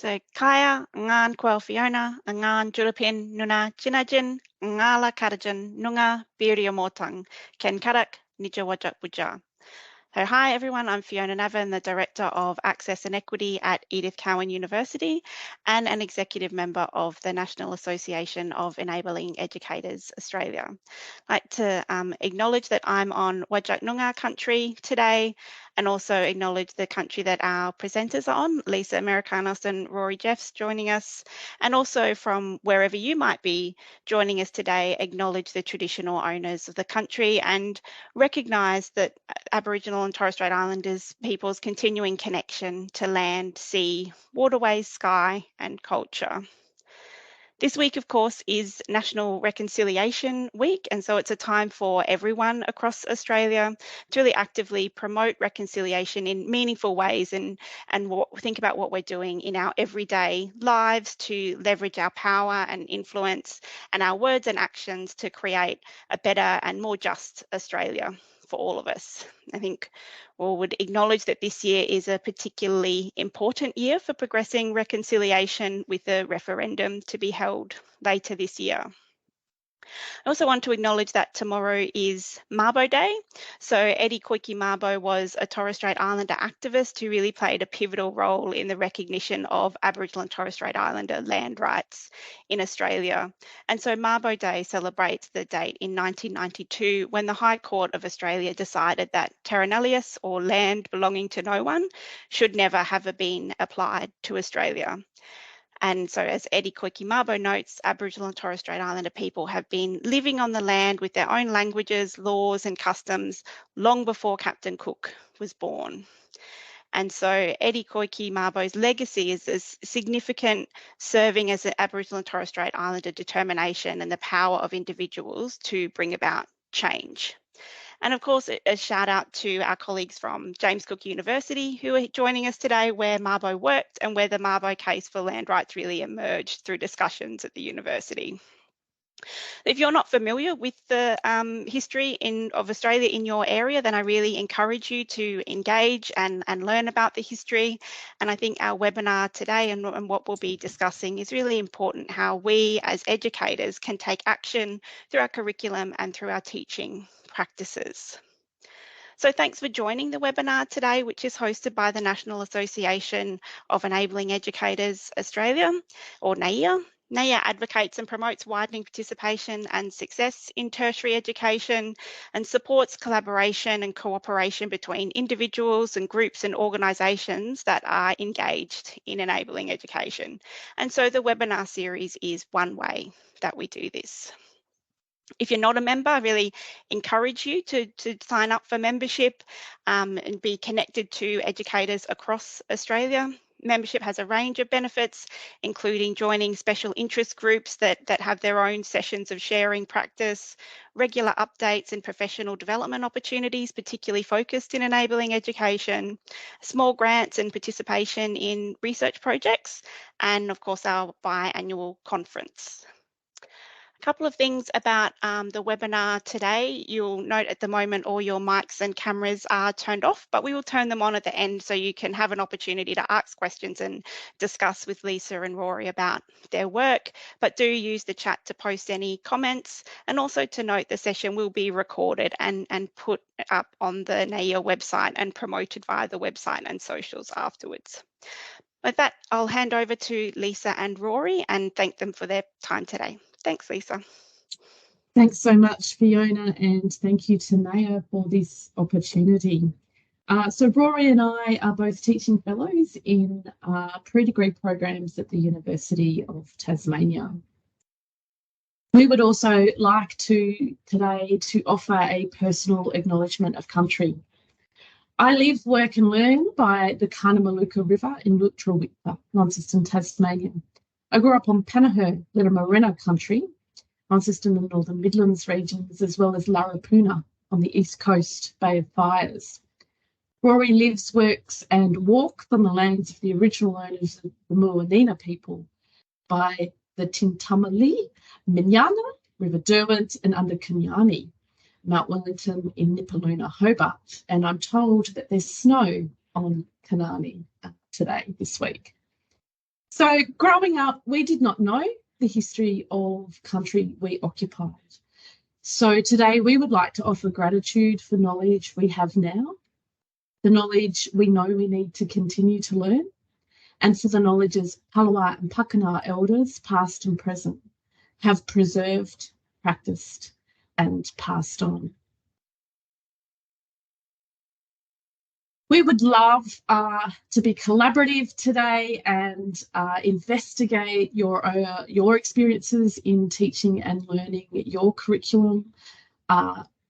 So Kaya, Ngan Kwel Fiona, Ngan Julipin, Nuna Chinajin, Ngala Karajan, Nunga, Biria Motang, Ken Karak, Nija Wajak Buja. So hi everyone, I'm Fiona Navin, the Director of Access and Equity at Edith Cowan University and an Executive Member of the National Association of Enabling Educators Australia. I'd like to acknowledge that I'm on Wajak Noongar country today and also acknowledge the country that our presenters are on, Lisa Amerkianos and Rory Jeffs joining us, and also from wherever you might be joining us today, acknowledge the traditional owners of the country and recognise that Aboriginal and Torres Strait Islanders people's continuing connection to land, sea, waterways, sky and culture. This week, of course, is National Reconciliation Week, and so it's a time for everyone across Australia to really actively promote reconciliation in meaningful ways and think about what we're doing in our everyday lives to leverage our power and influence and our words and actions to create a better and more just Australia for all of us. I think we would acknowledge that this year is a particularly important year for progressing reconciliation with a referendum to be held later this year. I also want to acknowledge that tomorrow is Mabo Day. So Eddie Koiki Mabo was a Torres Strait Islander activist who really played a pivotal role in the recognition of Aboriginal and Torres Strait Islander land rights in Australia. And so Mabo Day celebrates the date in 1992 when the High Court of Australia decided that terra nullius, or land belonging to no one, should never have been applied to Australia. And so as Eddie Koiki Mabo notes, Aboriginal and Torres Strait Islander people have been living on the land with their own languages, laws and customs long before Captain Cook was born. And so Eddie Koiki Mabo's legacy is as significant, serving as an Aboriginal and Torres Strait Islander determination and the power of individuals to bring about change. And of course, a shout out to our colleagues from James Cook University who are joining us today, where Mabo worked and where the Mabo case for land rights really emerged through discussions at the university. If you're not familiar with the history of Australia in your area, then I really encourage you to engage and learn about the history. And I think our webinar today and what we'll be discussing is really important, how we as educators can take action through our curriculum and through our teaching practices. So thanks for joining the webinar today, which is hosted by the National Association of Enabling Educators Australia, or NAEEA. NAEEA advocates and promotes widening participation and success in tertiary education and supports collaboration and cooperation between individuals and groups and organisations that are engaged in enabling education. And so the webinar series is one way that we do this. If you're not a member, I really encourage you to sign up for membership and be connected to educators across Australia. Membership has a range of benefits, including joining special interest groups that have their own sessions of sharing practice, regular updates and professional development opportunities, particularly focused in enabling education, small grants and participation in research projects, and of course our biannual conference. A couple of things about the webinar today. You'll note at the moment all your mics and cameras are turned off, but we will turn them on at the end so you can have an opportunity to ask questions and discuss with Lisa and Rory about their work. But do use the chat to post any comments, and also to note the session will be recorded and put up on the NAEEA website and promoted via the website and socials afterwards. With that, I'll hand over to Lisa and Rory and thank them for their time today. Thanks, Lisa. Thanks so much, Fiona, and thank you to NAEEA for this opportunity. So Rory and I are both teaching fellows in pre-degree programs at the University of Tasmania. We would also like today to offer a personal acknowledgement of country. I live, work and learn by the Karnamaluka River in Lutruwita, Launceston, Tasmania. I grew up on Panaher, Liramarena country, Launceston and Northern Midlands regions, as well as Larapuna on the east coast, Bay of Fires. Rory lives, works and walks on the lands of the original owners of the Muanina people by the Tintamali, Minyana, River Derwent and under Kenyani, Mount Wellington in Nipaluna, Hobart. And I'm told that there's snow on Kanani today, this week. So growing up, we did not know the history of country we occupied. So today we would like to offer gratitude for knowledge we have now, the knowledge we know we need to continue to learn, and for the knowledges Palawa and Pakana elders, past and present, have preserved, practiced, and passed on. We would love to be collaborative today and investigate your experiences in teaching and learning your curriculum.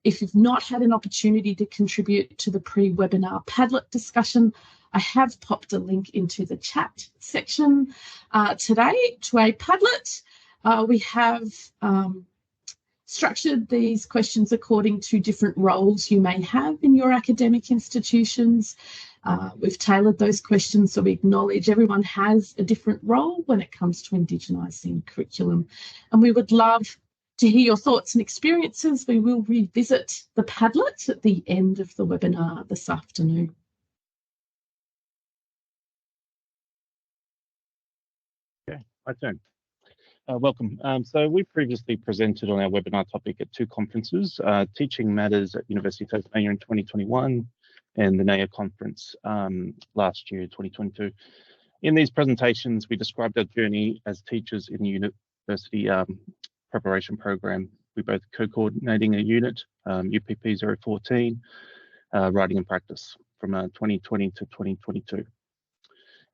If you've not had an opportunity to contribute to the pre-webinar Padlet discussion, I have popped a link into the chat section today to a Padlet. We have structured these questions according to different roles you may have in your academic institutions. We've tailored those questions so we acknowledge everyone has a different role when it comes to Indigenising curriculum. And we would love to hear your thoughts and experiences. We will revisit the Padlet at the end of the webinar this afternoon. Okay, my turn. Welcome. So we previously presented on our webinar topic at two conferences, Teaching Matters at University of Tasmania in 2021 and the NAEEA conference last year, 2022. In these presentations, we described our journey as teachers in the university preparation program. We both co-coordinating a unit, UPP 014, Writing and Practice from 2020 to 2022.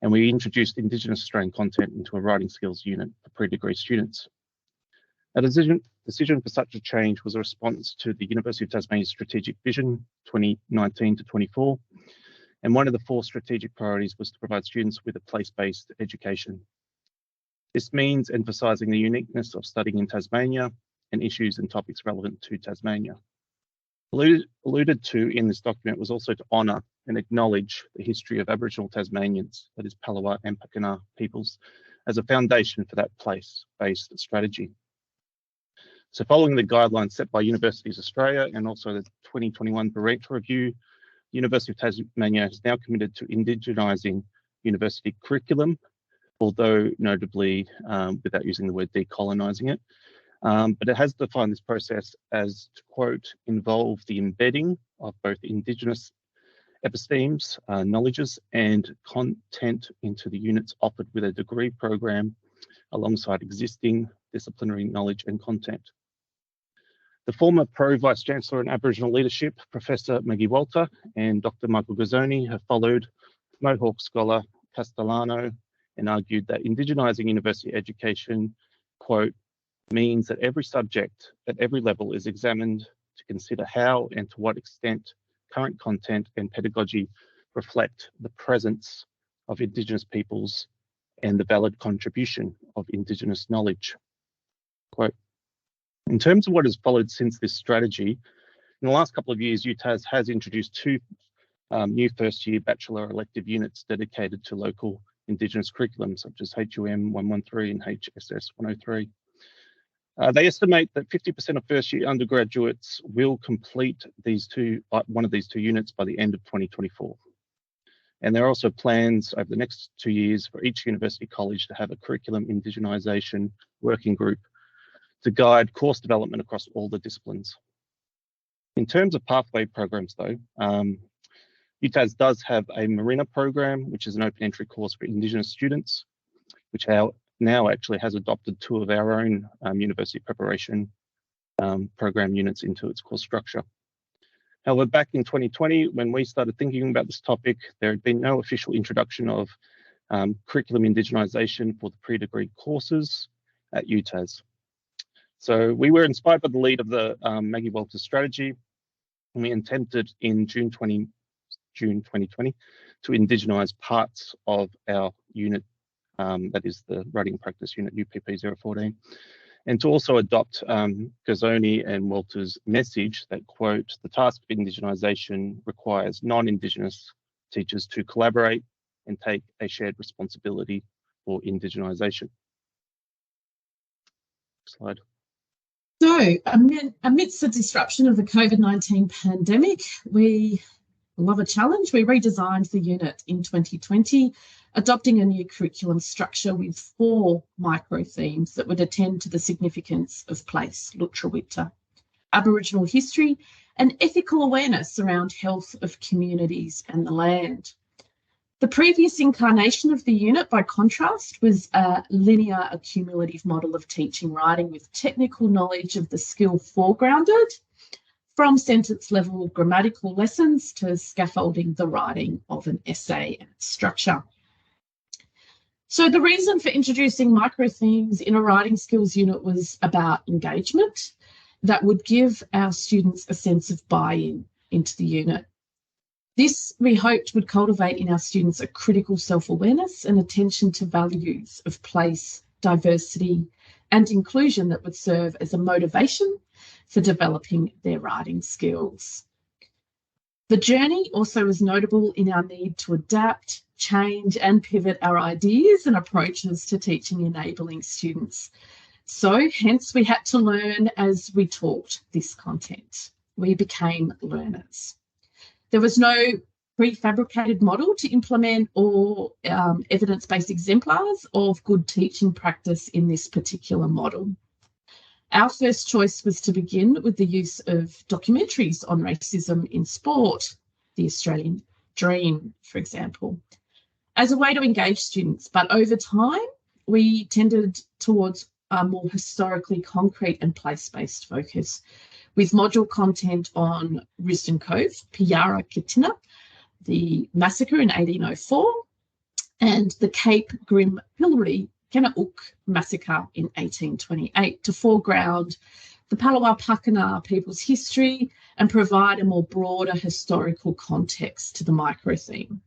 And we introduced Indigenous Australian content into a writing skills unit for pre-degree students. A decision for such a change was a response to the University of Tasmania's strategic vision 2019 to 24. And one of the 4 strategic priorities was to provide students with a place-based education. This means emphasising the uniqueness of studying in Tasmania and issues and topics relevant to Tasmania. Alluded to in this document was also to honour and acknowledge the history of Aboriginal Tasmanians, that is Palawa and Pakana peoples, as a foundation for that place-based strategy. So following the guidelines set by Universities Australia and also the 2021 Parental Review, the University of Tasmania is now committed to indigenising university curriculum, although notably without using the word decolonising it. But it has defined this process as, to quote, involve the embedding of both Indigenous epistemes, knowledges and content into the units offered with a degree program alongside existing disciplinary knowledge and content. The former Pro-Vice Chancellor in Aboriginal Leadership, Professor Guerzoni Walter and Dr. Michael Guerzoni have followed Mohawk scholar Castellano and argued that Indigenising university education, quote, means that every subject at every level is examined to consider how and to what extent current content and pedagogy reflect the presence of Indigenous peoples and the valid contribution of Indigenous knowledge. Quote, in terms of what has followed since this strategy, in the last couple of years, UTAS has introduced 2 new first-year bachelor elective units dedicated to local Indigenous curriculum, such as HUM 113 and HSS 103. They estimate that 50% of first-year undergraduates will complete one of these 2 units by the end of 2024. And there are also plans over the next 2 years for each university college to have a curriculum indigenisation working group to guide course development across all the disciplines. In terms of pathway programs though, UTAS does have a Marina program, which is an open entry course for Indigenous students, which now actually has adopted 2 of our own university preparation program units into its course structure. However, back in 2020, when we started thinking about this topic, there had been no official introduction of curriculum indigenisation for the pre-degree courses at UTAS. So we were inspired by the lead of the Maggie Walter strategy, and we attempted in June 2020 to indigenise parts of our unit, that is the Writing and Practice unit UPP 014, and to also adopt Guerzoni and Walter's message that, quote, the task of indigenisation requires non-Indigenous teachers to collaborate and take a shared responsibility for indigenisation. Slide. So, amidst the disruption of the COVID-19 pandemic, we love a challenge. We redesigned the unit in 2020 adopting a new curriculum structure with 4 micro-themes that would attend to the significance of place, Lutruwita, Aboriginal history, and ethical awareness around health of communities and the land. The previous incarnation of the unit, by contrast, was a linear accumulative model of teaching writing with technical knowledge of the skill foregrounded, from sentence level grammatical lessons to scaffolding the writing of an essay and its structure. So the reason for introducing micro-themes in a writing skills unit was about engagement that would give our students a sense of buy-in into the unit. This, we hoped, would cultivate in our students a critical self-awareness and attention to values of place, diversity, and inclusion that would serve as a motivation for developing their writing skills. The journey also was notable in our need to adapt, change, and pivot our ideas and approaches to teaching enabling students. So, hence, we had to learn as we taught this content. We became learners. There was no prefabricated model to implement or evidence-based exemplars of good teaching practice in this particular model. Our first choice was to begin with the use of documentaries on racism in sport, the Australian Dream, for example, as a way to engage students. But over time, we tended towards a more historically concrete and place-based focus, with module content on Risdon Cove, Piara Kitina, the massacre in 1804, and the Cape Grim Pillory Kennauk massacre in 1828 to foreground the Palawa Pakana people's history and provide a more broader historical context to the micro-theme.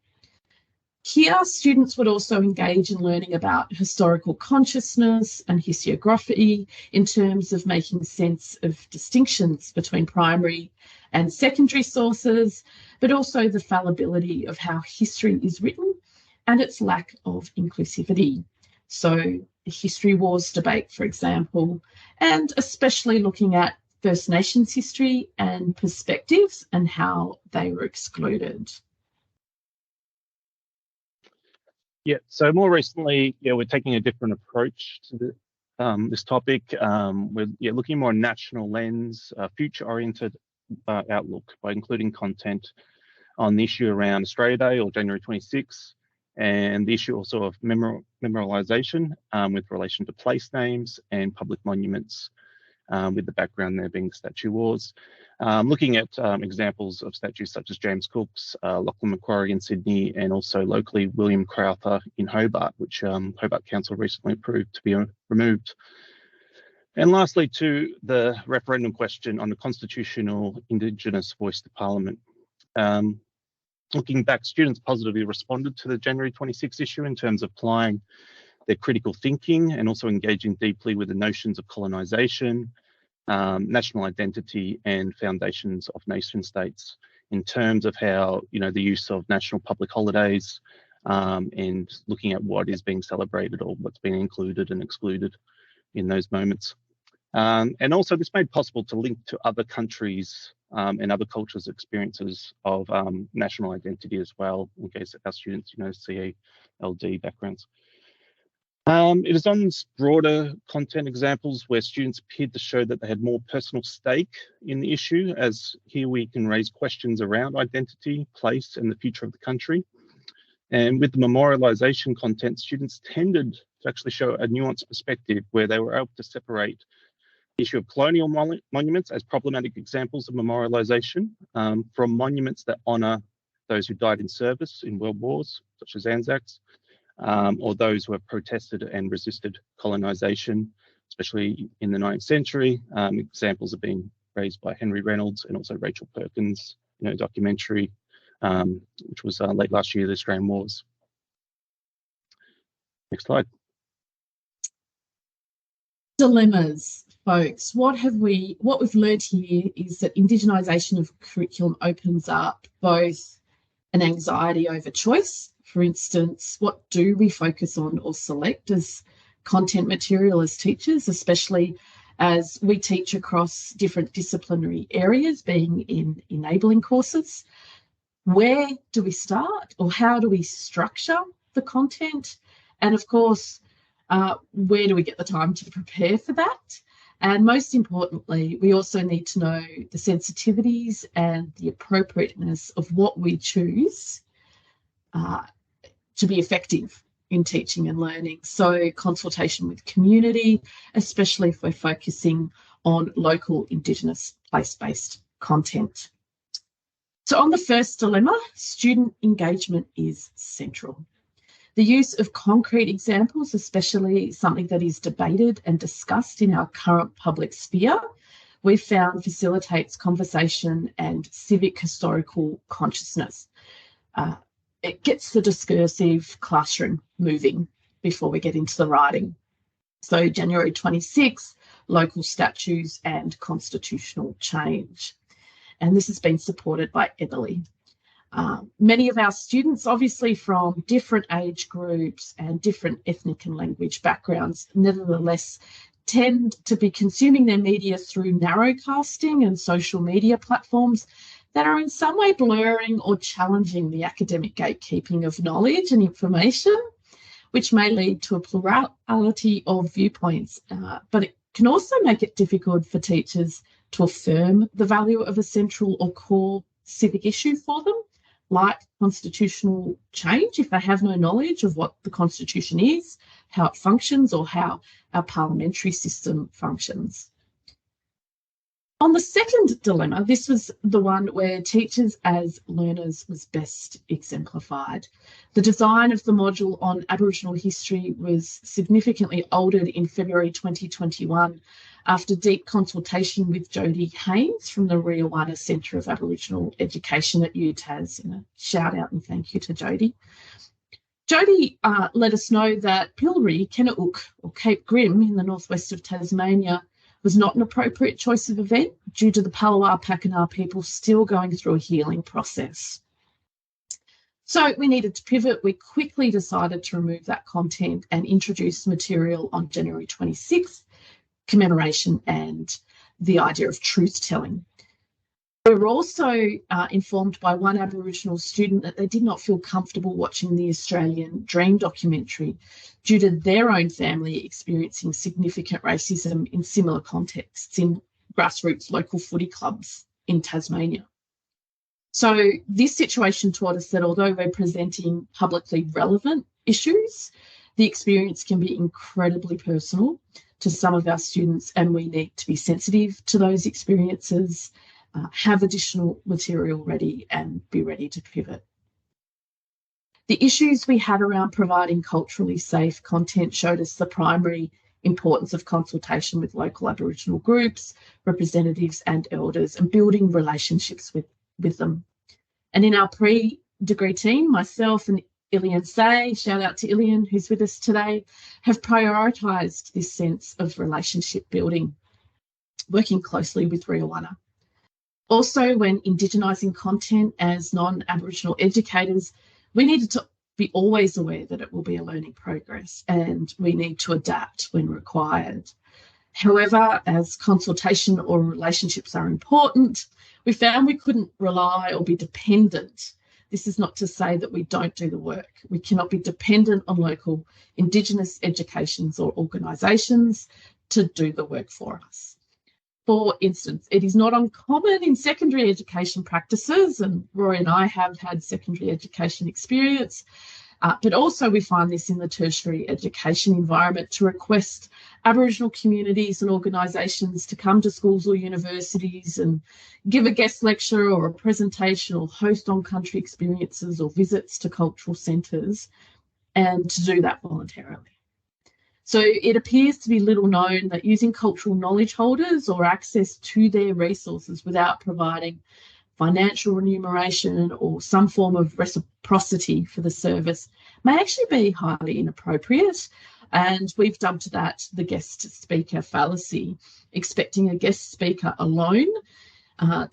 Here, students would also engage in learning about historical consciousness and historiography in terms of making sense of distinctions between primary and secondary sources, but also the fallibility of how history is written and its lack of inclusivity. So the history wars debate, for example, and especially looking at First Nations history and perspectives and how they were excluded. Yeah, so more recently, we're taking a different approach to this topic. We're looking more national lens, future-oriented outlook by including content on the issue around Australia Day or January 26, and the issue also of memorialisation with relation to place names and public monuments, with the background there being the statue wars. Looking at examples of statues such as James Cook's, Lachlan Macquarie in Sydney, and also locally William Crowther in Hobart, which Hobart Council recently approved to be removed. And lastly, to the referendum question on the constitutional Indigenous voice to Parliament. Looking back, students positively responded to the January 26 issue in terms of applying their critical thinking and also engaging deeply with the notions of colonisation, national identity and foundations of nation states in terms of how, the use of national public holidays and looking at what is being celebrated or what's being included and excluded in those moments. And also this made possible to link to other countries and other cultures' experiences of national identity as well, in case our students, CALD backgrounds. It is on broader content examples where students appeared to show that they had more personal stake in the issue, as here we can raise questions around identity, place, and the future of the country. And with the memorialisation content, students tended to actually show a nuanced perspective where they were able to separate the issue of colonial monuments as problematic examples of memorialisation from monuments that honour those who died in service in world wars, such as Anzacs, or those who have protested and resisted colonisation, especially in the 19th century. Examples have been raised by Henry Reynolds and also Rachel Perkins, documentary, which was late last year, the Australian Wars. Next slide. Dilemmas, folks. What we've learned here is that Indigenisation of curriculum opens up both an anxiety over choice. For instance, what do we focus on or select as content material as teachers, especially as we teach across different disciplinary areas, being in enabling courses? Where do we start, or how do we structure the content? And of course, where do we get the time to prepare for that? And most importantly, we also need to know the sensitivities and the appropriateness of what we choose to be effective in teaching and learning. So consultation with community, especially if we're focusing on local Indigenous place-based content. So on the first dilemma, student engagement is central. The use of concrete examples, especially something that is debated and discussed in our current public sphere, we've found facilitates conversation and civic historical consciousness. It gets the discursive classroom moving before we get into the writing. So January 26, local statutes and constitutional change. And this has been supported by Emily. Many of our students, obviously from different age groups and different ethnic and language backgrounds, nevertheless tend to be consuming their media through narrowcasting and social media platforms that are in some way blurring or challenging the academic gatekeeping of knowledge and information, which may lead to a plurality of viewpoints, but it can also make it difficult for teachers to affirm the value of a central or core civic issue for them, like constitutional change, if they have no knowledge of what the Constitution is, how it functions, or how our parliamentary system functions. On the second dilemma, this was the one where teachers as learners was best exemplified. The design of the module on Aboriginal history was significantly altered in February 2021 after deep consultation with Jodie Haynes from the Riawana Centre of Aboriginal Education at UTAS. And a shout out and thank you to Jodie. Jodie let us know that Pilbara, Kenneuk or Cape Grim in the northwest of Tasmania was not an appropriate choice of event due to the Palawa Pakeha people still going through a healing process. So we needed to pivot. We quickly decided to remove that content and introduce material on January 26th, commemoration and the idea of truth-telling. We were also informed by one Aboriginal student that they did not feel comfortable watching the Australian Dream documentary due to their own family experiencing significant racism in similar contexts in grassroots local footy clubs in Tasmania. So this situation taught us that although we're presenting publicly relevant issues, the experience can be incredibly personal to some of our students, and we need to be sensitive to those experiences, have additional material ready and be ready to pivot. The issues we had around providing culturally safe content showed us the primary importance of consultation with local Aboriginal groups, representatives and elders, and building relationships with them. And in our pre-degree team, myself and Ilian Say, shout out to Ilian who's with us today, have prioritised this sense of relationship building, working closely with Riawana. Also, when Indigenising content as non-Aboriginal educators, we needed to be always aware that it will be a learning progress and we need to adapt when required. However, as consultation or relationships are important, we found we couldn't rely or be dependent. This is not to say that we don't do the work. We cannot be dependent on local Indigenous educations or organisations to do the work for us. For instance, it is not uncommon in secondary education practices, and Rory and I have had secondary education experience, but also we find this in the tertiary education environment to request Aboriginal communities and organisations to come to schools or universities and give a guest lecture or a presentation or host on-country experiences or visits to cultural centres, and to do that voluntarily. So it appears to be little known that using cultural knowledge holders or access to their resources without providing financial remuneration or some form of reciprocity for the service may actually be highly inappropriate. And we've dubbed that the guest speaker fallacy, expecting a guest speaker alone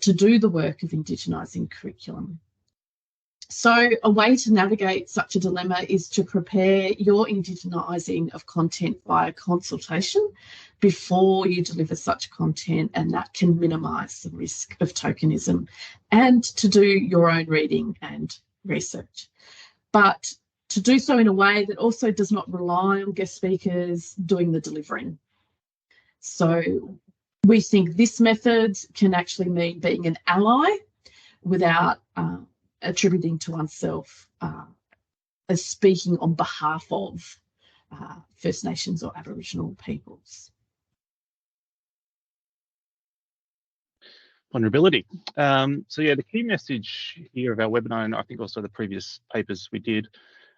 to do the work of Indigenising curriculum. So a way to navigate such a dilemma is to prepare your Indigenising of content via consultation before you deliver such content, and that can minimise the risk of tokenism, and to do your own reading and research. But to do so in a way that also does not rely on guest speakers doing the delivering. So we think this method can actually mean being an ally without attributing to oneself as speaking on behalf of First Nations or Aboriginal peoples. Vulnerability. So yeah, the key message here of our webinar, and I think also the previous papers we did,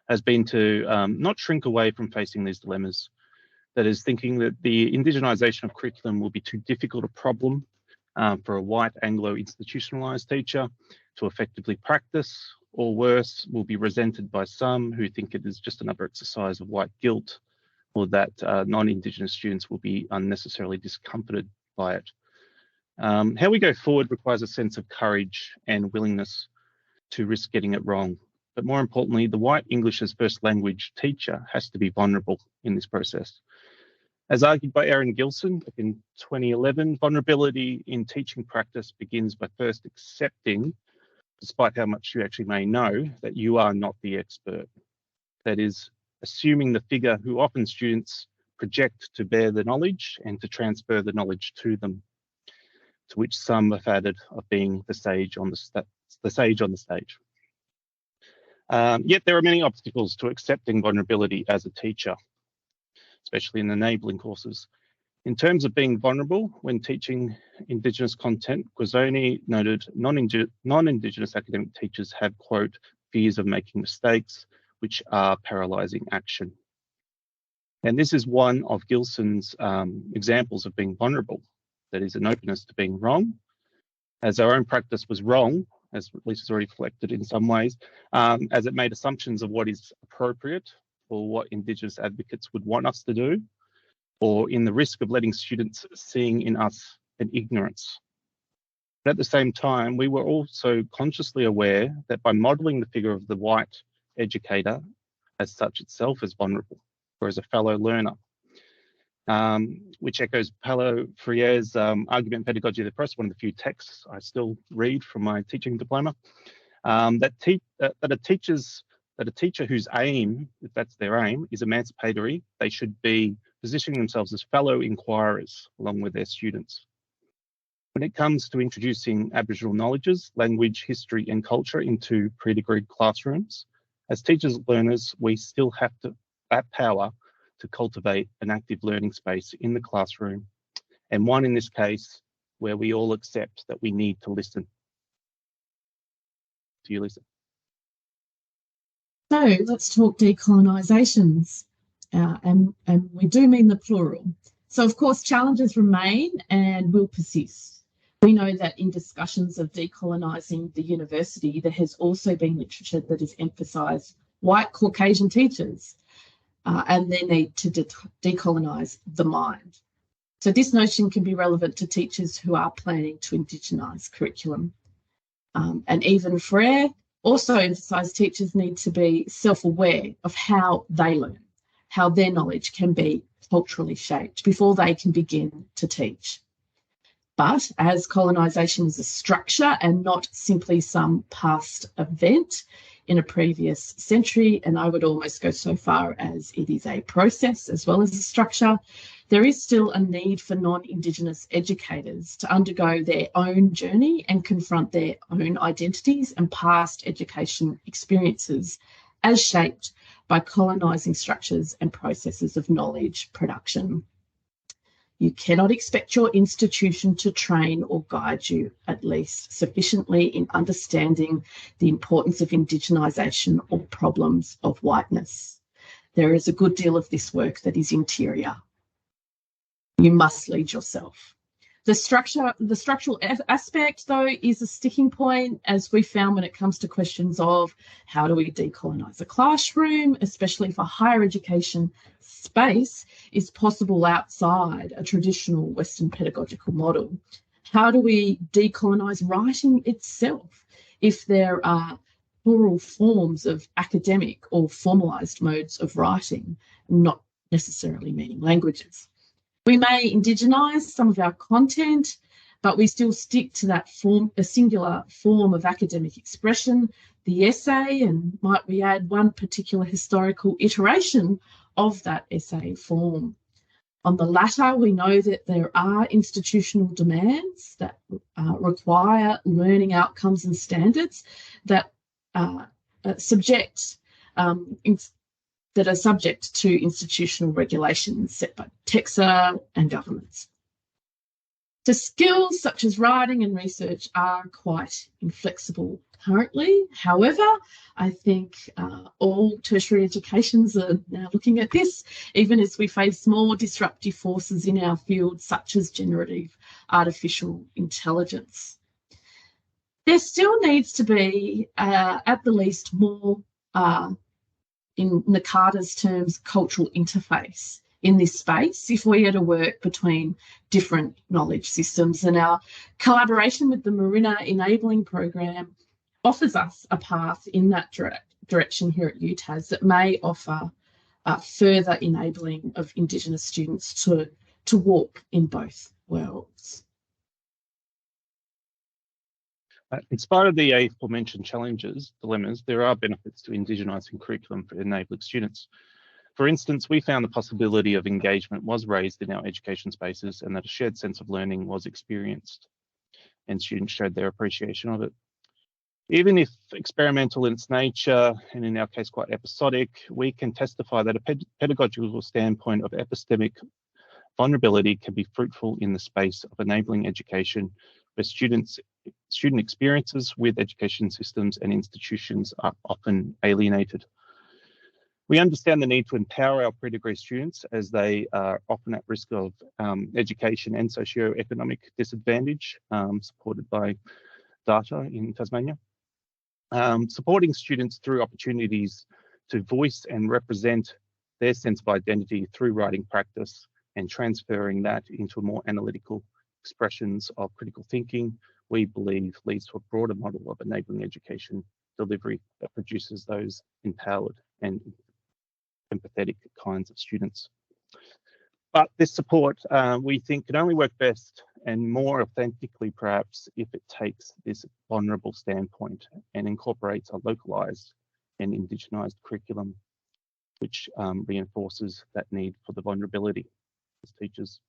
has been to not shrink away from facing these dilemmas. That is, thinking that the indigenisation of curriculum will be too difficult a problem for a white Anglo institutionalised teacher to effectively practice, or worse, will be resented by some who think it is just another exercise of white guilt, or that non-Indigenous students will be unnecessarily discomforted by it. How we go forward requires a sense of courage and willingness to risk getting it wrong. But more importantly, the white English as first language teacher has to be vulnerable in this process. As argued by Erin Gilson back in 2011, vulnerability in teaching practice begins by first accepting, despite how much you actually may know, that you are not the expert. That is, assuming the figure who often students project to bear the knowledge and to transfer the knowledge to them, to which some have added of being the sage on the stage. Yet there are many obstacles to accepting vulnerability as a teacher, especially in enabling courses. In terms of being vulnerable when teaching Indigenous content, Guerzoni noted non-Indigenous academic teachers have, quote, fears of making mistakes, which are paralysing action. And this is one of Gilson's examples of being vulnerable. That is, an openness to being wrong, as our own practice was wrong, as Lisa's already reflected in some ways, as it made assumptions of what is appropriate or what Indigenous advocates would want us to do, or in the risk of letting students seeing in us an ignorance. But at the same time, we were also consciously aware that by modelling the figure of the white educator as such itself as vulnerable, or as a fellow learner, which echoes Paulo Freire's argument pedagogy of the press, one of the few texts I still read from my teaching diploma, that a teacher whose aim, if that's their aim, is emancipatory, they should be positioning themselves as fellow inquirers along with their students. When it comes to introducing Aboriginal knowledges, language, history and culture into pre-degree classrooms, as teachers and learners, we still have that power to cultivate an active learning space in the classroom, and one in this case where we all accept that we need to listen. To you, Lisa. So let's talk decolonisations, and we do mean the plural. So of course challenges remain and will persist. We know that in discussions of decolonising the university, there has also been literature that has emphasised white Caucasian teachers and their need to decolonise the mind. So this notion can be relevant to teachers who are planning to indigenise curriculum. And even Freire also emphasised teachers need to be self-aware of how they learn, how their knowledge can be culturally shaped before they can begin to teach. But as colonisation is a structure and not simply some past event in a previous century, and I would almost go so far as it is a process as well as a structure, there is still a need for non-Indigenous educators to undergo their own journey and confront their own identities and past education experiences as shaped by colonising structures and processes of knowledge production. You cannot expect your institution to train or guide you, at least sufficiently, in understanding the importance of Indigenisation or problems of whiteness. There is a good deal of this work that is interior. You must lead yourself. The structural aspect, though, is a sticking point, as we found when it comes to questions of how do we decolonise a classroom, especially for higher education space, is possible outside a traditional Western pedagogical model. How do we decolonise writing itself if there are plural forms of academic or formalised modes of writing, not necessarily meaning languages? We may indigenize some of our content, but we still stick to that form, a singular form of academic expression the essay, and might we add one particular historical iteration of that essay form. On the latter, we know that there are institutional demands that require learning outcomes and standards that are subject to institutional regulations set by TEXA and governments. So skills such as writing and research are quite inflexible currently. However, I think all tertiary educations are now looking at this, even as we face more disruptive forces in our field, such as generative artificial intelligence. There still needs to be, at the least, more, in Nakata's terms, cultural interface in this space if we are to work between different knowledge systems. And our collaboration with the Marina Enabling Program offers us a path in that direction here at UTAS that may offer further enabling of Indigenous students to walk in both worlds. In spite of the aforementioned dilemmas, there are benefits to Indigenising curriculum for enabling students. For instance, we found the possibility of engagement was raised in our education spaces and that a shared sense of learning was experienced, and students showed their appreciation of it. Even if experimental in its nature, and in our case quite episodic, we can testify that a pedagogical standpoint of epistemic vulnerability can be fruitful in the space of enabling education, where student experiences with education systems and institutions are often alienated. We understand the need to empower our pre-degree students as they are often at risk of education and socio-economic disadvantage, supported by data in Tasmania. Supporting students through opportunities to voice and represent their sense of identity through writing practice and transferring that into more analytical expressions of critical thinking, we believe leads to a broader model of enabling education delivery that produces those empowered and empathetic kinds of students. But this support, we think, can only work best and more authentically, perhaps, if it takes this vulnerable standpoint and incorporates a localised and Indigenised curriculum, which reinforces that need for the vulnerability as teachers.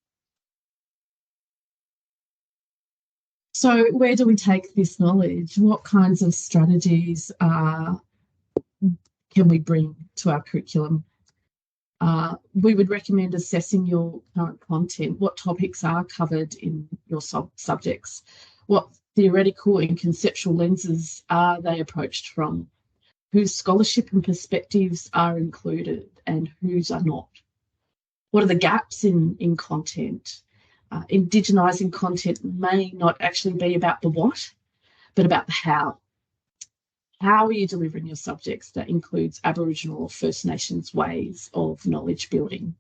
So where do we take this knowledge? What kinds of strategies can we bring to our curriculum? We would recommend assessing your current content. What topics are covered in your subjects? What theoretical and conceptual lenses are they approached from? Whose scholarship and perspectives are included and whose are not? What are the gaps in content? Indigenising content may not actually be about the what, but about the how. How are you delivering your subjects that includes Aboriginal or First Nations ways of knowledge building?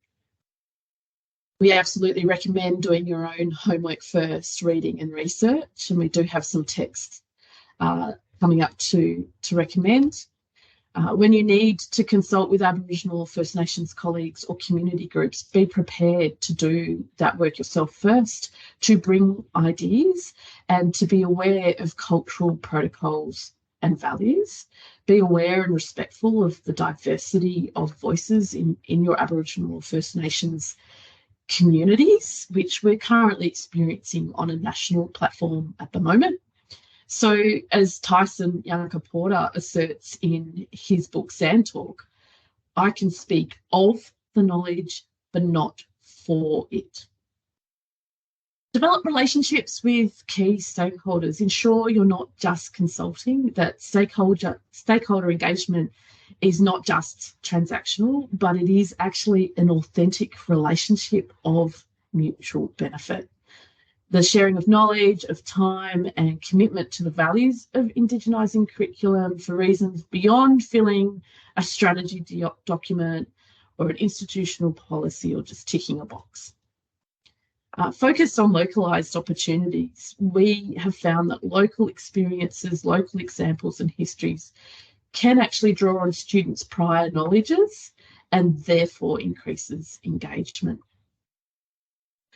We absolutely recommend doing your own homework first, reading and research, and we do have some texts coming up to recommend. When you need to consult with Aboriginal or First Nations colleagues or community groups, be prepared to do that work yourself first, to bring ideas and to be aware of cultural protocols and values. Be aware and respectful of the diversity of voices in your Aboriginal or First Nations communities, which we're currently experiencing on a national platform at the moment. So as Tyson Yunkaporta asserts in his book Sand Talk, I can speak of the knowledge, but not for it. Develop relationships with key stakeholders. Ensure you're not just consulting, that stakeholder engagement is not just transactional, but it is actually an authentic relationship of mutual benefit. The sharing of knowledge, of time and commitment to the values of Indigenising curriculum for reasons beyond filling a strategy document or an institutional policy or just ticking a box. Focused on localised opportunities, we have found that local experiences, local examples and histories can actually draw on students' prior knowledges and therefore increases engagement.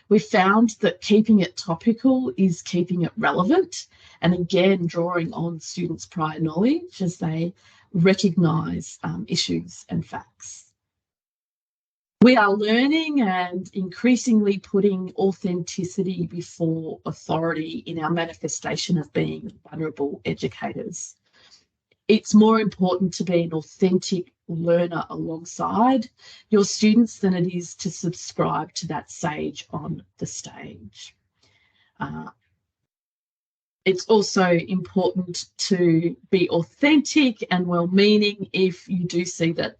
We found that keeping it topical is keeping it relevant, and again, drawing on students' prior knowledge as they recognise issues and facts. We are learning and increasingly putting authenticity before authority in our manifestation of being vulnerable educators. It's more important to be an authentic learner alongside your students than it is to subscribe to that sage on the stage. It's also important to be authentic and well-meaning if you do see that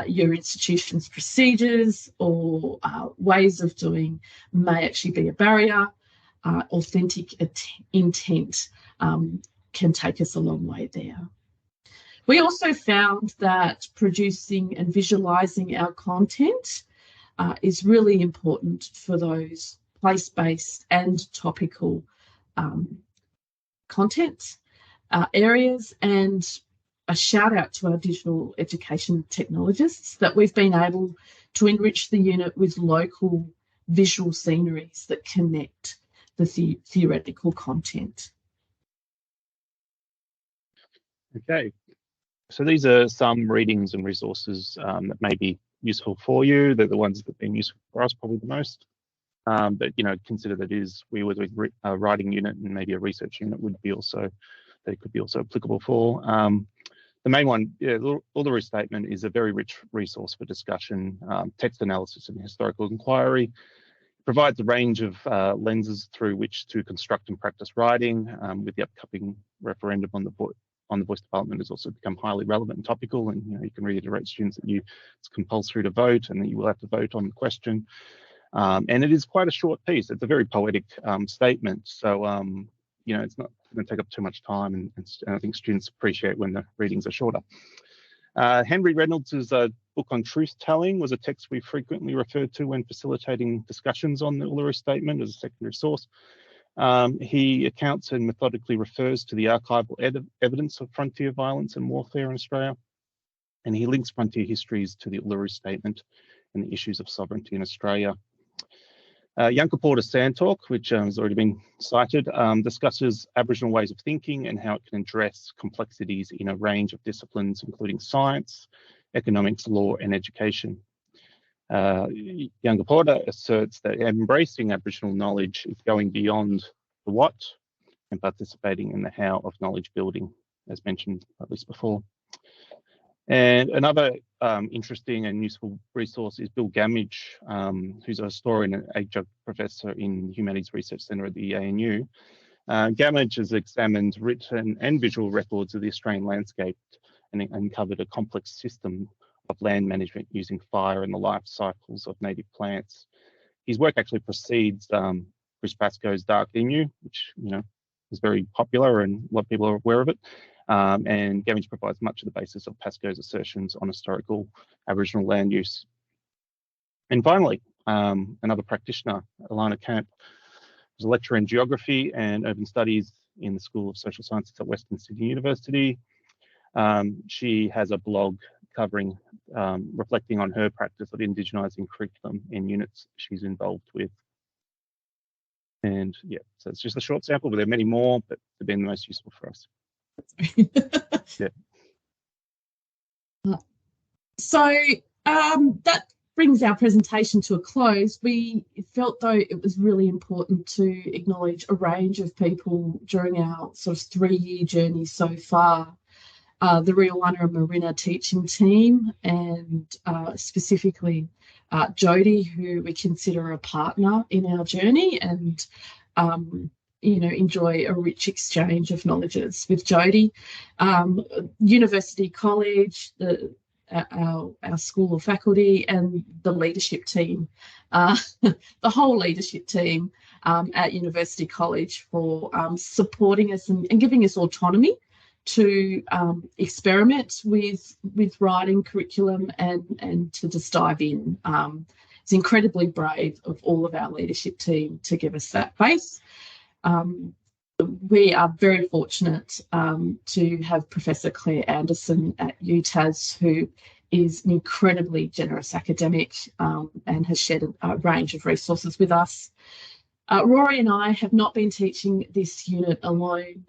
your institution's procedures or ways of doing may actually be a barrier. Authentic intent can take us a long way there. We also found that producing and visualising our content is really important for those place-based and topical content areas, and a shout out to our digital education technologists that we've been able to enrich the unit with local visual sceneries that connect the theoretical content. Okay, so these are some readings and resources that may be useful for you. They're the ones that have been useful for us probably the most. But consider that we were doing a writing unit and maybe a research unit would be also, they could be also applicable for. The main one, Uluru Statement is a very rich resource for discussion, text analysis and historical inquiry. It provides a range of lenses through which to construct and practice writing. With the upcoming referendum on the voice development has also become highly relevant and topical, and you can reiterate students that it's compulsory to vote and that you will have to vote on the question. And it is quite a short piece. It's a very poetic statement. So, it's not going to take up too much time, and I think students appreciate when the readings are shorter. Henry Reynolds' book on truth-telling was a text we frequently referred to when facilitating discussions on the Uluru Statement as a secondary source. He accounts and methodically refers to the archival evidence of frontier violence and warfare in Australia, and he links frontier histories to the Uluru Statement and the issues of sovereignty in Australia. Yankaporta Sandtalk, which has already been cited, discusses Aboriginal ways of thinking and how it can address complexities in a range of disciplines, including science, economics, law, and education. Yankaporta asserts that embracing Aboriginal knowledge is going beyond the what and participating in the how of knowledge building, as mentioned at least before. And another interesting and useful resource is Bill Gamage, who's a historian and adjunct professor in the Humanities Research Centre at the ANU. Gamage has examined written and visual records of the Australian landscape and uncovered a complex system of land management using fire and the life cycles of native plants. His work actually precedes Chris Pascoe's Dark Emu, which is very popular and a lot of people are aware of it. And Gamage provides much of the basis of Pascoe's assertions on historical Aboriginal land use. And finally, another practitioner, Alana Camp, is a lecturer in geography and urban studies in the School of Social Sciences at Western Sydney University. She has a blog covering, reflecting on her practice of Indigenising curriculum in units she's involved with. And yeah, so it's just a short sample, but there are many more, but they've been the most useful for us. Yeah. So that brings our presentation to a close. We felt though it was really important to acknowledge a range of people during our sort of 3-year journey so far. The Riawana and Marina teaching team, and specifically Jody, who we consider a partner in our journey, and enjoy a rich exchange of knowledges with Jody. University College, our school of faculty, and the leadership team, the whole leadership team at University College for supporting us and giving us autonomy to experiment with writing curriculum and to just dive in. It's incredibly brave of all of our leadership team to give us that base. We are very fortunate to have Professor Claire Anderson at UTAS, who is an incredibly generous academic and has shared a range of resources with us. Rory and I have not been teaching this unit alone.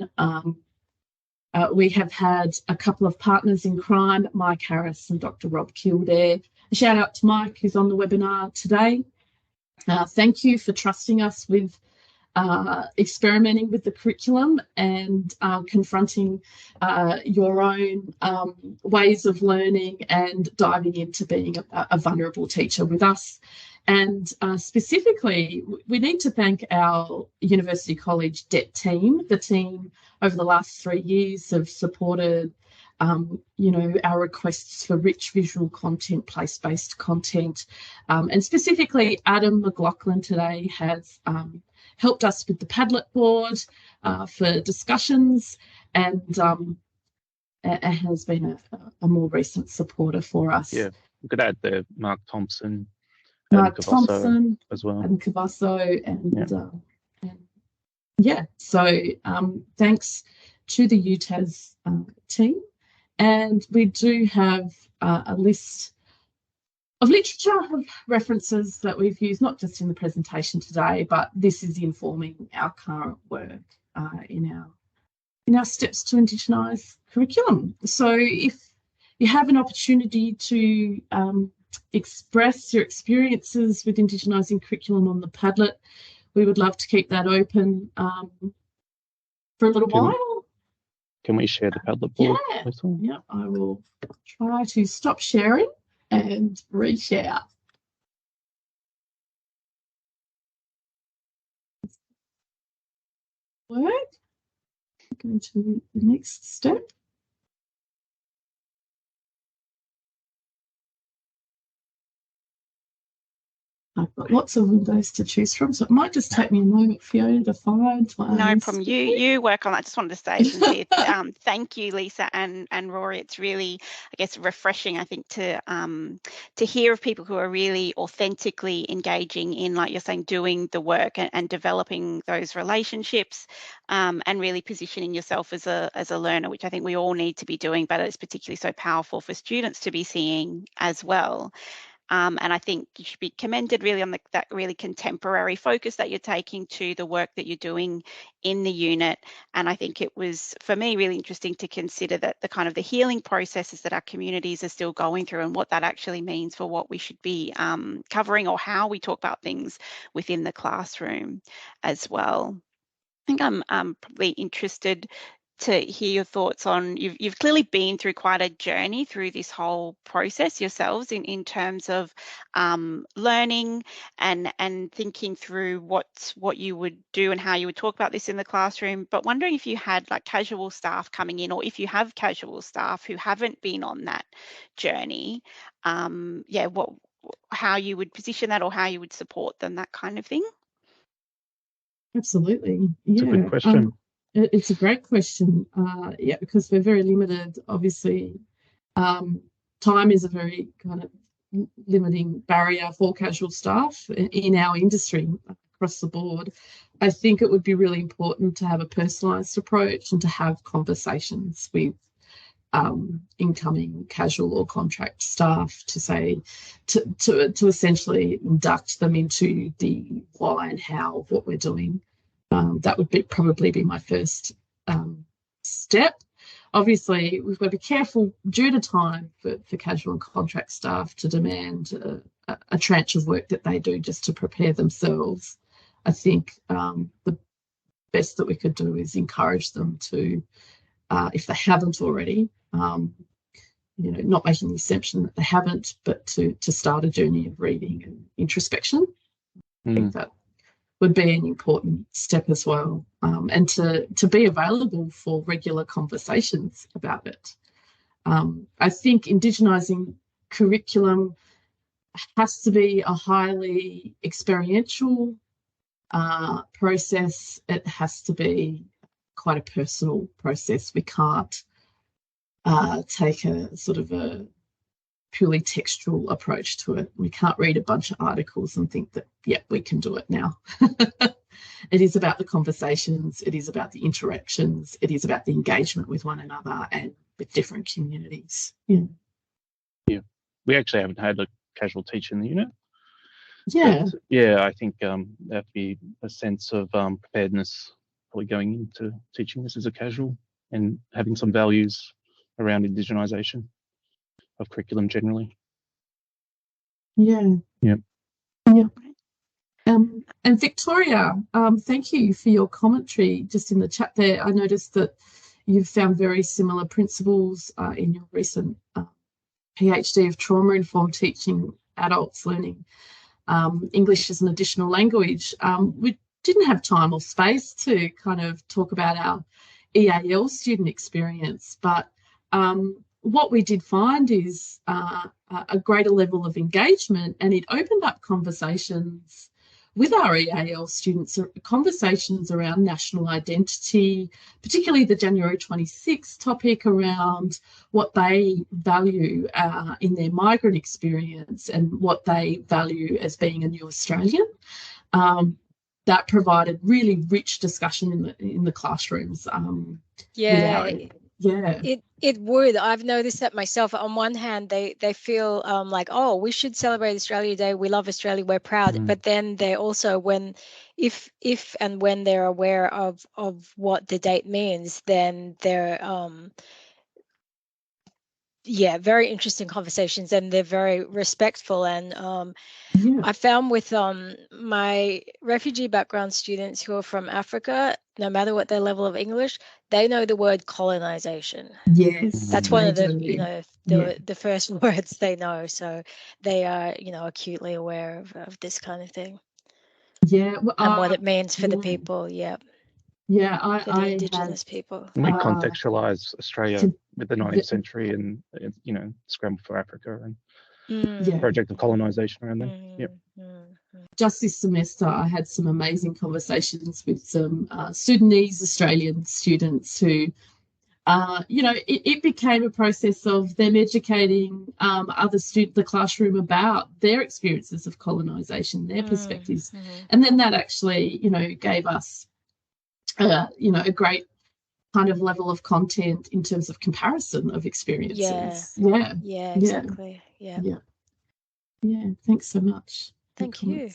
We have had a couple of partners in crime, Mike Harris and Dr. Rob Kildare. A shout out to Mike, who's on the webinar today. Thank you for trusting us with experimenting with the curriculum and confronting your own ways of learning and diving into being a vulnerable teacher with us. And specifically, we need to thank our University College DET team. The team over the last 3 years have supported our requests for rich visual content, place-based content. And specifically, Adam McLaughlin today has helped us with the Padlet board for discussions and has been a more recent supporter for us. Yeah, we could add there Mark Thompson. Mark Thompson as well. And Cavasso so thanks to the UTAS team. And we do have a list of literature of references that we've used, not just in the presentation today, but this is informing our current work in our steps to Indigenise curriculum. So if you have an opportunity to express your experiences with Indigenising curriculum on the Padlet, we would love to keep that open for a little while. Can we share the Padlet board? Yeah, I will try to stop sharing and reshare. Work. Going to the next step. I've got lots of windows to choose from, so it might just take me a moment, Fiona, to find one. No problem. You work on that. I just wanted to say sincere thank you, Lisa and Rory. It's really, I guess, refreshing, I think, to hear of people who are really authentically engaging in, like you're saying, doing the work and developing those relationships and really positioning yourself as a learner, which I think we all need to be doing, but it's particularly so powerful for students to be seeing as well. And I think you should be commended really on that really contemporary focus that you're taking to the work that you're doing in the unit. And I think it was, for me, really interesting to consider that the kind of the healing processes that our communities are still going through and what that actually means for what we should be covering or how we talk about things within the classroom as well. I think I'm probably interested to hear your thoughts on, you've clearly been through quite a journey through this whole process yourselves in terms of learning and thinking through what you would do and how you would talk about this in the classroom, but wondering if you had like casual staff coming in, or if you have casual staff who haven't been on that journey, how you would position that or how you would support them, that kind of thing. Absolutely. It's a good question. It's a great question, because we're very limited. Obviously, time is a very kind of limiting barrier for casual staff in our industry across the board. I think it would be really important to have a personalised approach and to have conversations with incoming casual or contract staff to say, to essentially induct them into the why and how of what we're doing. That would probably be my first step. Obviously, we've got to be careful due to time for casual and contract staff to demand a tranche of work that they do just to prepare themselves. I think the best that we could do is encourage them to, if they haven't already, not making the assumption that they haven't, but to start a journey of reading and introspection. I think that would be an important step as well, and to be available for regular conversations about it. I think Indigenising curriculum has to be a highly experiential process. It has to be quite a personal process. We can't take a sort of a purely textual approach to it. We can't read a bunch of articles and think that, we can do it now. It is about the conversations, it is about the interactions, it is about the engagement with one another and with different communities. Yeah, we actually haven't had a casual teacher in the unit. Yeah. But, yeah, I think that'd be a sense of preparedness probably going into teaching this as a casual and having some values around indigenisation of curriculum generally. Yeah. Yep. Yeah. And Victoria, thank you for your commentary just in the chat there. I noticed that you've found very similar principles in your recent PhD of trauma-informed teaching adults learning English as an additional language. We didn't have time or space to kind of talk about our EAL student experience, but what we did find is a greater level of engagement, and it opened up conversations with our EAL students, conversations around national identity, particularly the January 26th topic around what they value in their migrant experience and what they value as being a new Australian. That provided really rich discussion in the classrooms. It would. I've noticed that myself. On one hand, they feel like, oh, we should celebrate Australia Day. We love Australia. We're proud. But then they also, if and when they're aware of what the date means, then they're very interesting conversations, and they're very respectful. And I found with my refugee background students who are from Africa, no matter what their level of English, they know the word colonisation. Yes, that's one of the the first words they know. So they are acutely aware of this kind of thing. Yeah, and what it means for the people. Yeah. Yeah, for the Indigenous people. We contextualise Australia with the 19th century and Scramble for Africa and project of colonisation around there. Just this semester, I had some amazing conversations with some Sudanese Australian students who, it became a process of them educating other students, the classroom, about their experiences of colonisation, their perspectives, and then that actually, gave us, a great kind of level of content in terms of comparison of experiences. Yeah, exactly. Yeah. Thanks so much. Thank you.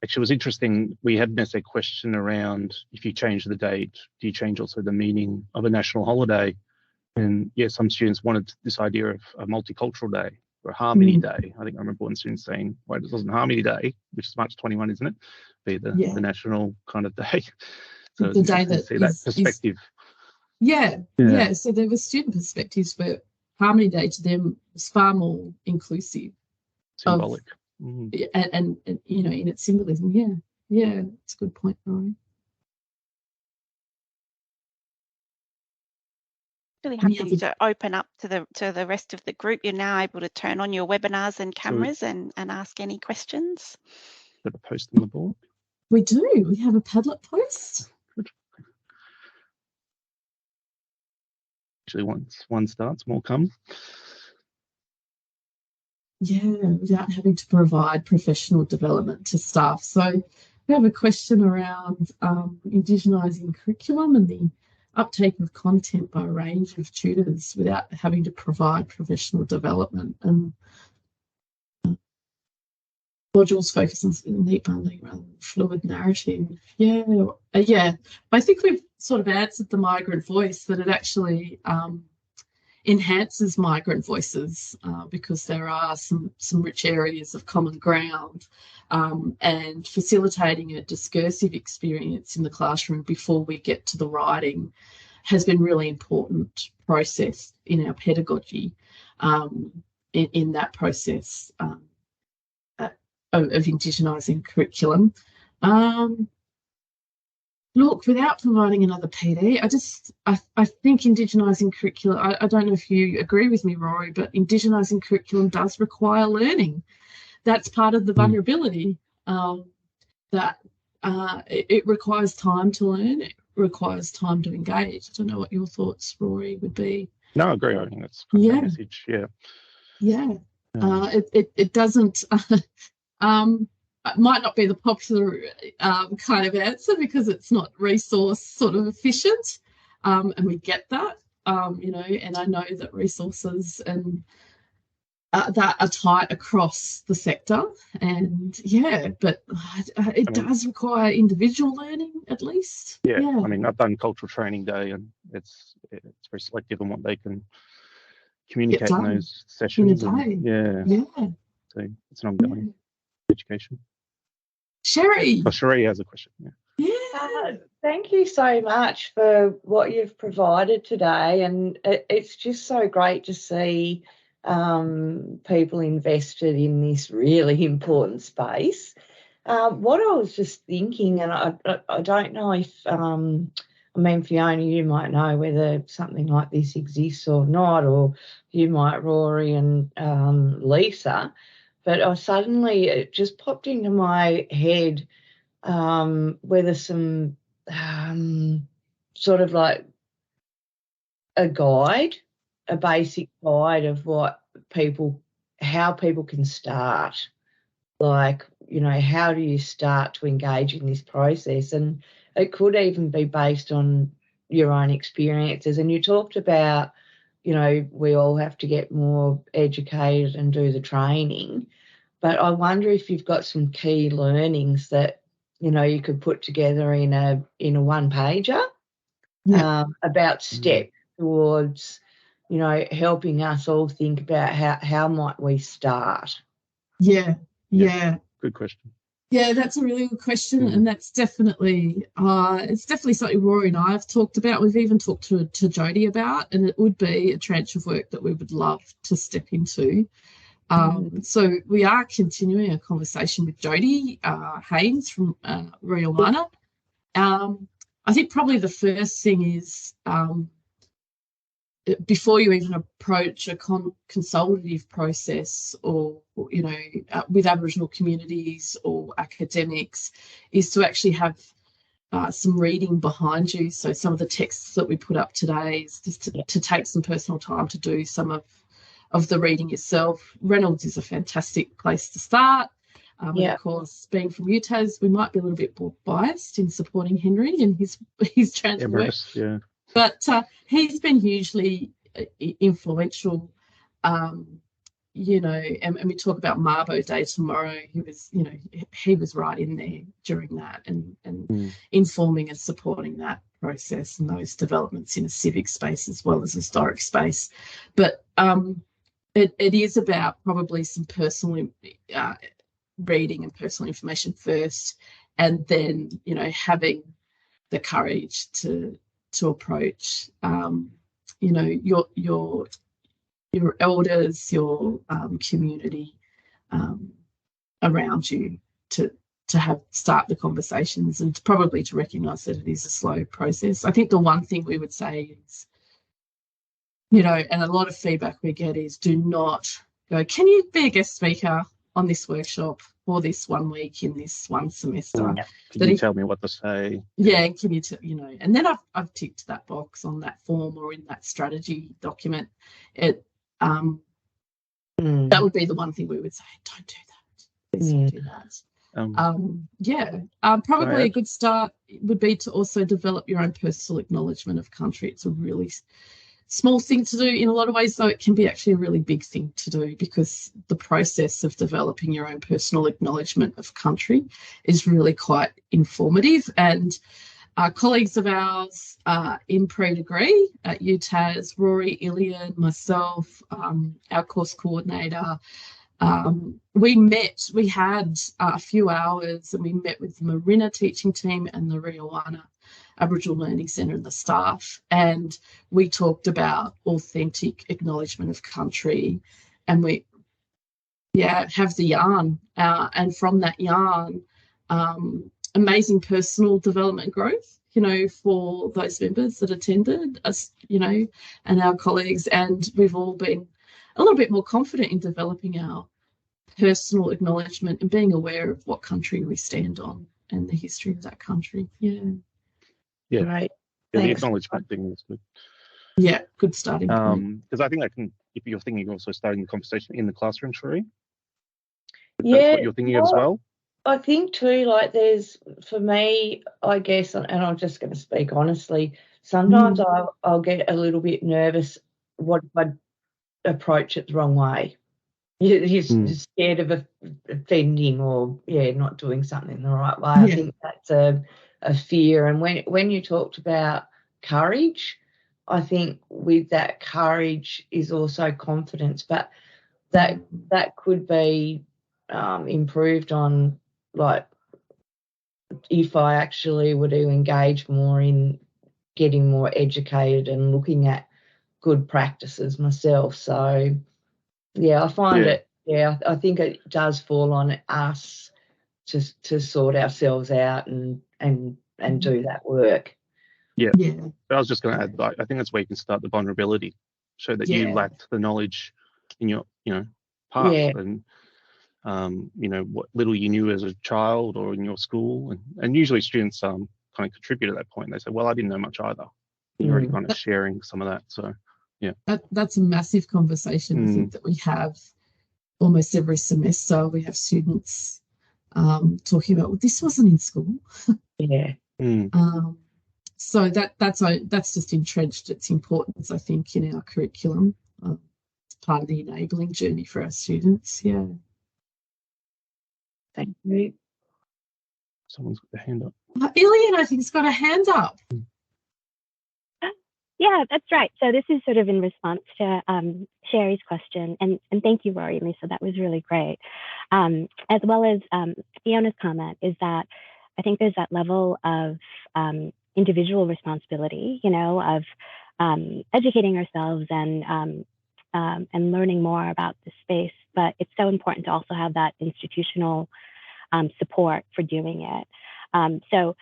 Actually, it was interesting. We had an essay question around, if you change the date, do you change also the meaning of a national holiday? And some students wanted this idea of a multicultural day or a harmony day. I think I remember one student saying, "Why this wasn't Harmony Day, which is March 21, isn't it? Be the national kind of day." So the day that see that perspective. So there were student perspectives, but Harmony Day to them was far more inclusive, symbolic, and in its symbolism. It's a good point, Rory. Really happy to open up to the rest of the group. You're now able to turn on your webinars and cameras and ask any questions. Got a post on the board. We do. We have a Padlet post. Good. Actually, once one starts, more come. Without having to provide professional development to staff. So we have a question around Indigenising curriculum and the uptake of content by a range of tutors without having to provide professional development, and modules focus on neat bundling rather than fluid narrative. I think we've sort of answered the migrant voice, that it actually enhances migrant voices because there are some rich areas of common ground, and facilitating a discursive experience in the classroom before we get to the writing has been really important process in our pedagogy, in that process of Indigenising curriculum. Look, without providing another PD, I think Indigenising curriculum, I don't know if you agree with me, Rory, but Indigenising curriculum does require learning. That's part of the vulnerability, that it requires time to learn, it requires time to engage. I don't know what your thoughts, Rory, would be. No, I agree. I think that's kind of the message. It doesn't... it might not be the popular kind of answer because it's not resource sort of efficient, and we get that, and I know that resources and that are tight across the sector. And yeah, but it does require individual learning at least. Yeah, I mean, I've done cultural training day, and it's very selective on what they can communicate in those sessions. In a day. Yeah. So it's an ongoing education. Sherry. Oh, Sherry has a question. Thank you so much for what you've provided today, and it's just so great to see people invested in this really important space. What I was just thinking, and I don't know if, I mean, Fiona, you might know whether something like this exists or not, or you might, Rory and Lisa, but it just popped into my head whether some sort of like a guide, a basic guide of how people can start. Like, you know, how do you start to engage in this process? And it could even be based on your own experiences. And you talked about, you know, we all have to get more educated and do the training. But I wonder if you've got some key learnings that, you know, you could put together in a one-pager about steps towards, you know, helping us all think about how might we start. Yeah. Good question. Yeah, that's a really good question, and that's definitely it's definitely something Rory and I have talked about. We've even talked to Jodie about, and it would be a tranche of work that we would love to step into. So we are continuing a conversation with Jodie Haynes from Riawana. I think probably the first thing is before you even approach a consultative process, or you know, with Aboriginal communities or academics, is to actually have some reading behind you. So some of the texts that we put up today is just to take some personal time to do some of the reading yourself. Reynolds is a fantastic place to start. And of course, being from UTAS, we might be a little bit more biased in supporting Henry and his trans work. Yeah. But he's been hugely influential, you know, and we talk about Mabo Day tomorrow. He was right in there during that and informing and supporting that process and those developments in a civic space as well as historic space. But it is about probably some personal reading and personal information first, and then, you know, having the courage to approach, you know, your elders, your community around you to start the conversations, and probably to recognise that it is a slow process. I think the one thing we would say is, you know, and a lot of feedback we get is, do not go, can you be a guest speaker on this workshop or this 1 week in this one semester? Can you tell me what to say? Yeah, can you you know, and then I've ticked that box on that form or in that strategy document. That would be the one thing we would say, don't do that. Please don't do that. Probably a good start would be to also develop your own personal acknowledgement of country. It's a really small thing to do in a lot of ways, though it can be actually a really big thing to do, because the process of developing your own personal acknowledgement of country is really quite informative. And colleagues of ours in pre-degree at UTAS, Rory, Ilian, myself, our course coordinator, we had a few hours and we met with the Marina teaching team and the Riawana Aboriginal Learning Centre and the staff, and we talked about authentic acknowledgement of country, and we have the yarn, and from that yarn, amazing personal development growth, you know, for those members that attended us, you know, and our colleagues, and we've all been a little bit more confident in developing our personal acknowledgement and being aware of what country we stand on and the history of that country. Yeah, right. Yeah, the acknowledgement thing is good. Yeah, good starting point. Because I think that can, if you're thinking also starting the conversation in the classroom, Sheree, that's what you're thinking of as well. I think too, like there's, for me, I guess, and I'm just going to speak honestly, sometimes I'll get a little bit nervous what if I approach it the wrong way. you're scared of offending or not doing something the right way. I think that's a fear. And when you talked about courage, I think with that courage is also confidence, but that could be improved on, like, if I actually were to engage more in getting more educated and looking at good practices myself. So I find it, I think it does fall on us to sort ourselves out and do that work. Yeah. I was just going to add, like, I think that's where you can start the vulnerability, show that you lacked the knowledge in your, past, and what little you knew as a child or in your school, and usually students kind of contribute at that point. They say, well, I didn't know much either. You're already kind of sharing some of that. So that's a massive conversation I think that we have almost every semester. We have students talking about, well, this wasn't in school. So that's just entrenched its importance, I think, in our curriculum. It's part of the enabling journey for our students. Thank you. Someone's got their hand up. Ilian, I think, has got a hand up. Yeah, that's right. So this is sort of in response to Sherry's question, and thank you, Rory and Lisa, that was really great. As well as Fiona's comment, is that I think there's that level of individual responsibility, of educating ourselves and learning more about the space. But it's so important to also have that institutional support for doing it. So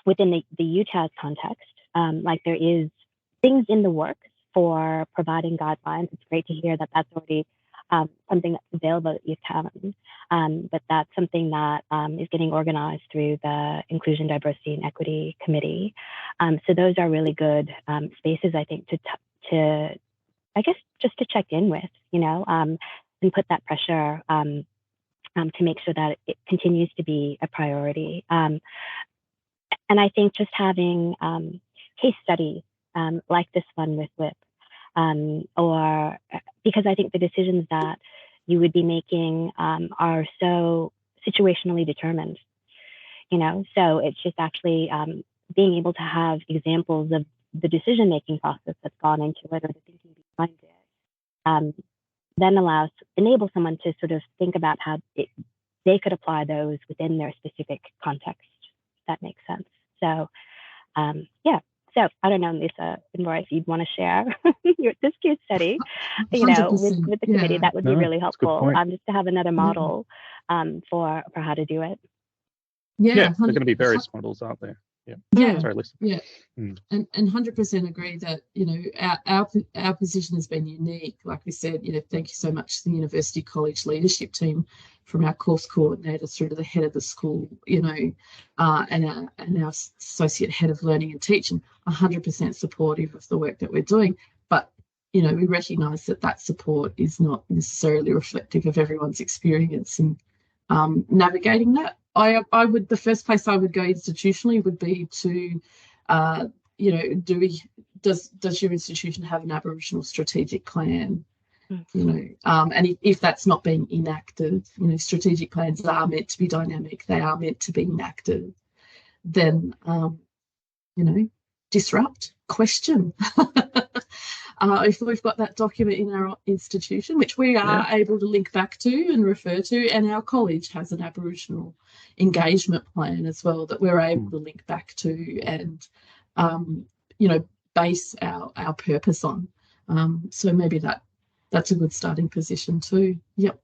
within the UTAS context, like, there is things in the works for providing guidelines. It's great to hear that that's already something that's available at UTAS, but that's something that is getting organized through the Inclusion, Diversity and Equity Committee. So those are really good spaces, I think, to I guess just to check in with, and put that pressure to make sure that it continues to be a priority. And I think just having case studies like this one with WIP, or because I think the decisions that you would be making are so situationally determined, so it's just actually being able to have examples of the decision-making process that's gone into it, or the thinking behind it, then enable someone to sort of think about how they could apply those within their specific context, if that makes sense. So so I don't know, Lisa and Rory, if you'd want to share this case study, with the committee, that would be really helpful, just to have another model for how to do it. There are going to be various models out there. Sorry, Lisa. And 100% agree that our position has been unique. Like we said, thank you so much to the University College leadership team, from our course coordinator through to the head of the school, and our associate head of learning and teaching, 100% supportive of the work that we're doing. But we recognise that support is not necessarily reflective of everyone's experience in navigating that. The first place I would go institutionally would be to, does your institution have an Aboriginal strategic plan? And if that's not being enacted, strategic plans are meant to be dynamic, they are meant to be enacted, then, disrupt, question. If we've got that document in our institution, which we are able to link back to and refer to, and our college has an Aboriginal engagement plan as well that we're able to link back to and, base our purpose on. So maybe that's a good starting position too. Yep.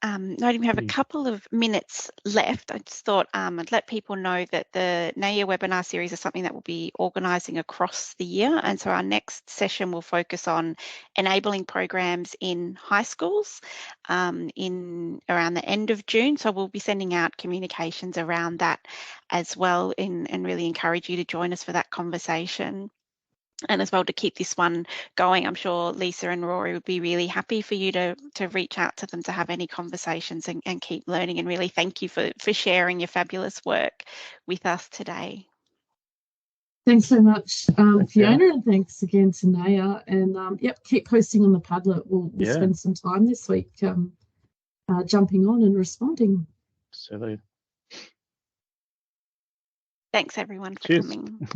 Noting we have a couple of minutes left, I just thought I'd let people know that the NAEEA webinar series is something that we'll be organising across the year. And so our next session will focus on enabling programs in high schools in around the end of June. So we'll be sending out communications around that as well, and really encourage you to join us for that conversation. And as well, to keep this one going, I'm sure Lisa and Rory would be really happy for you to reach out to them to have any conversations and keep learning. And really thank you for sharing your fabulous work with us today. Thanks so much, Thanks, Fiona, and thanks again to Naya. And yep, keep posting on the Padlet. We'll spend some time this week jumping on and responding. So Thanks everyone for cheers. coming.